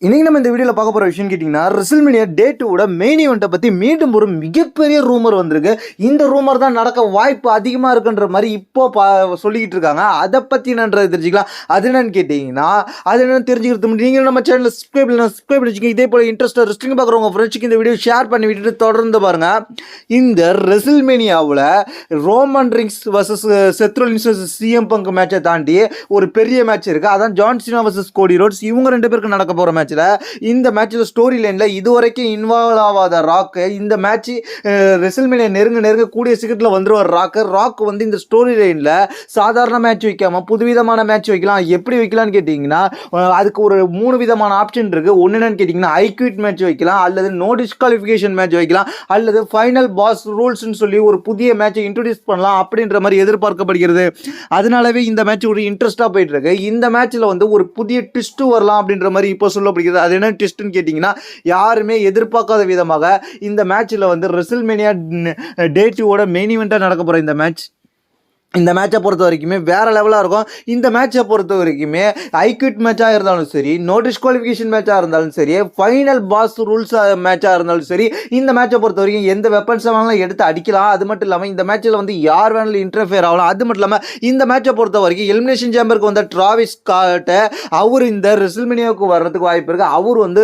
இன்னைக்கு நம்ம இந்த வீடியோவில் பார்க்க போகிற விஷயம் கேட்டிங்கன்னா ரெசில்மேனியா டே 2 மெயின் ஈவெண்ட்டை பற்றி மீண்டும் ஒரு மிகப்பெரிய ரூமர் வந்திருக்கு. இந்த ரூமர் தான் நடக்க வாய்ப்பு அதிகமாக இருக்குன்ற மாதிரி இப்போ சொல்லிக்கிட்டு இருக்காங்க. அதை பற்றி என்னன்றது தெரிஞ்சுக்கலாம். அது என்னன்னு கேட்டிங்கன்னா அது என்னன்னு தெரிஞ்சுக்கிறது நீங்கள் நம்ம சேனலில் சப்ஸ்கிரைப் பண்ணிச்சுங்க. இதே போல் இன்ட்ரெஸ்ட்டாக ரெஸ்டிங் பார்க்குறவங்க ஃப்ரெண்ட்ஸுக்கு இந்த வீடியோ ஷேர் பண்ணி விட்டுட்டு தொடர்ந்து பாருங்கள். இந்த ரெசில்மேனியாவில் Roman Reigns versus Seth Rollins versus CM Punk மேட்சை தாண்டி ஒரு பெரிய மேட்ச் இருக்குது. அதான் John Cena versus Cody Rhodes. இவங்க ரெண்டு பேருக்கு நடக்க போகிற மேட்ச். இந்த மேட்ச்ல ஸ்டோரி லைன்ல இதுவரைக்கும் இன்வால்வ் ஆகாத ராக் இந்த மேட்ச் ரெசில்மேனியா நெருங்க கூடிய சீக்கிரத்தில் வந்துருவார். ராக் வந்து இந்த ஸ்டோரி லைன்ல சாதாரண மேட்ச் வைக்காம புதுவிதமான மேட்ச் வைக்கலாம். எப்படி வைக்கலாம்னு கேட்டீங்கன்னா அதுக்கு ஒரு 3 விதமான ஆப்ஷன் இருக்கு. ஒன்னு என்னன்னு கேட்டீங்கன்னா ஐக்விட் மேட்ச் வைக்கலாம், அல்லது நோ டிஸ்குவாலிஃபிகேஷன் மேட்ச் வைக்கலாம், அல்லது ஃபைனல் பாஸ் ரூல்ஸ்னு சொல்லி ஒரு புதிய மேட்சை இன்ட்ரோடியூஸ் பண்ணலாம் அப்படின்ற மாதிரி எதிர்பார்க்கப்படுகிறது. அதனாலவே இந்த மேட்ச் ஒரு இன்ட்ரெஸ்டா போயிட்டு இருக்கு. இந்த மேட்ச்ல வந்து ஒரு புதிய ட்விஸ்ட் வரலாம் அப்படின்ற மாதிரி இப்போ சொல்லப்படுகிறது. அது என்ன ட்விஸ்ட்னு கேட்டிங்கன்னா யாருமே எதிர்பார்க்காத விதமாக இந்த மேட்ச்ல வந்து ரெசில்மேனியா டே 2 மெயின் ஈவெண்ட்டாக நடக்க போகிற இந்த மேட்சை பொறுத்த வரைக்குமே வேறு லெவலாக இருக்கும். இந்த மேட்சை பொறுத்த வரைக்குமே ஐக்விட் மேட்சாக இருந்தாலும் சரி, நோ டிஸ்குவாலிஃபிகேஷன் மேட்சாக இருந்தாலும் சரி, ஃபைனல் பாஸ் ரூல்ஸ் மேட்சாக இருந்தாலும் சரி, இந்த மேட்சை பொறுத்த வரைக்கும் எந்த வெப்பன்ஸை வேணாலும் எடுத்து அடிக்கலாம். அது மட்டும் இல்லாமல் இந்த மேட்சில் வந்து யார் வேணாலும் இன்டர்ஃபியர் ஆகலாம். அது மட்டும் இல்லாமல் இந்த மேட்சை பொறுத்த வரைக்கும் எலிமினேஷன் சேம்பருக்கு வந்த டிராவிஸ் ஸ்காட் அவர் இந்த ரெசில்மேனியாவுக்கு வர்றதுக்கு வாய்ப்பு இருக்குது. அவர் வந்து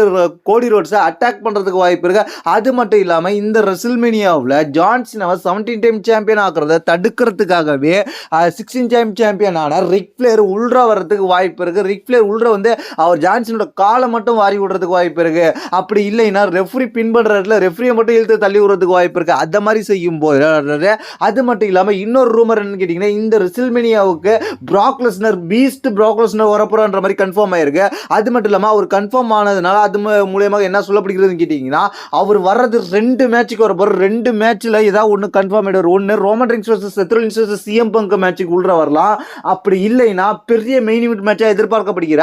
கோடி ரோட்ஸை அட்டாக் பண்ணுறதுக்கு வாய்ப்பு இருக்குது. அது மட்டும் இல்லாமல் இந்த ரெசில்மேனியாவில் ஜான் சீனாவை 17 டைம் சாம்பியன் ஆக்குறத தடுக்கிறதுக்காகவே 16 டைம் சாம்பியனான ரிக் ஃப்ளேர் உள்ரா வர்றதுக்கு வாய்ப்பு இருக்கு. ரிக் ஃப்ளேர் உள்ரா வந்து அவர் ஜான்சனோட காலை மட்டும் வாரி விடுறதுக்கு வாய்ப்பு இருக்கு. அப்படி இல்லைன்னா ரெஃப்ரி பின் பண்றதுல ரெஃப்ரியை மட்டும் இழுத்து தள்ளி விடுறதுக்கு வாய்ப்பு இருக்கு. அந்த மாதிரி செய்யும் போது அது மட்டும் இல்லாமல் இன்னொரு ரூமர் என்னன்னு கேட்டீங்கன்னா இந்த ரெசில்மேனியாவுக்கு Brock Lesnar beast Brock Lesnar வரப்போறான்ற மாதிரி கன்ஃபார்ம் ஆயிருக்கு. அது மட்டும் இல்லாமல் அவர் கன்ஃபார்ம் ஆனதுனால அது மூலியமாக என்ன சொல்லப்படுகிறதுன்னு கேட்டீங்கன்னா அவர் வர்றது 2 மேட்சுக்கு வர போகிற 2 மேட்ச்ல ஏதாவது ஒன்று கன்ஃபார்ம் ஆயிடுவார். ஒன்று Roman Reigns versus Seth Rollins versus CM Punk மேட்சுக்கு உள்ள வரலாம். அப்படி இல்லைன்னா பெரிய மெயின் ஈவென்ட் மேட்சா எதிர்பார்க்கப்படுகிற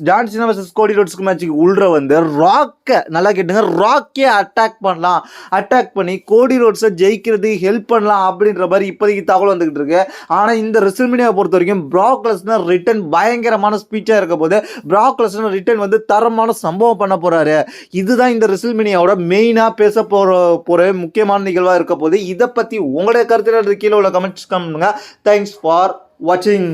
ஜான் சீனா வர்சஸ் கோடி ரோட்ஸ்க்கு மேட்சுக்கு உள்ள வந்து ராக்க நல்லா கேட்டுங்க ராக்கே அட்டாக் பண்ணலாம். அட்டாக் பண்ணி கோடி ரோட்ஸை ஜெயிக்கிறது ஹெல்ப் பண்ணலாம் அப்படின்ற மாதிரி இப்போதைக்கு தகவல் வந்துகிட்டு இருக்கு. ஆனால் இந்த ரெசில்மேனியாவை பொறுத்த வரைக்கும் பிராக் லெஸ்னர் ரிட்டர்ன் பயங்கரமான ஸ்பீச்சாக இருக்க போது பிராக் லெஸ்னர் ரிட்டர்ன் வந்து தரமான சம்பவம் பண்ண போறாரு. இதுதான் இந்த ரெசில்மேனியாவோட மெயினாக பேச போற முக்கியமான நிகழ்வாக இருக்க போது. இதை பற்றி உங்களுடைய கருத்து கீழே உள்ள கமெண்ட்ஸ் பண்ணுங்க. தேங்க்ஸ் ஃபார் வாட்சிங்.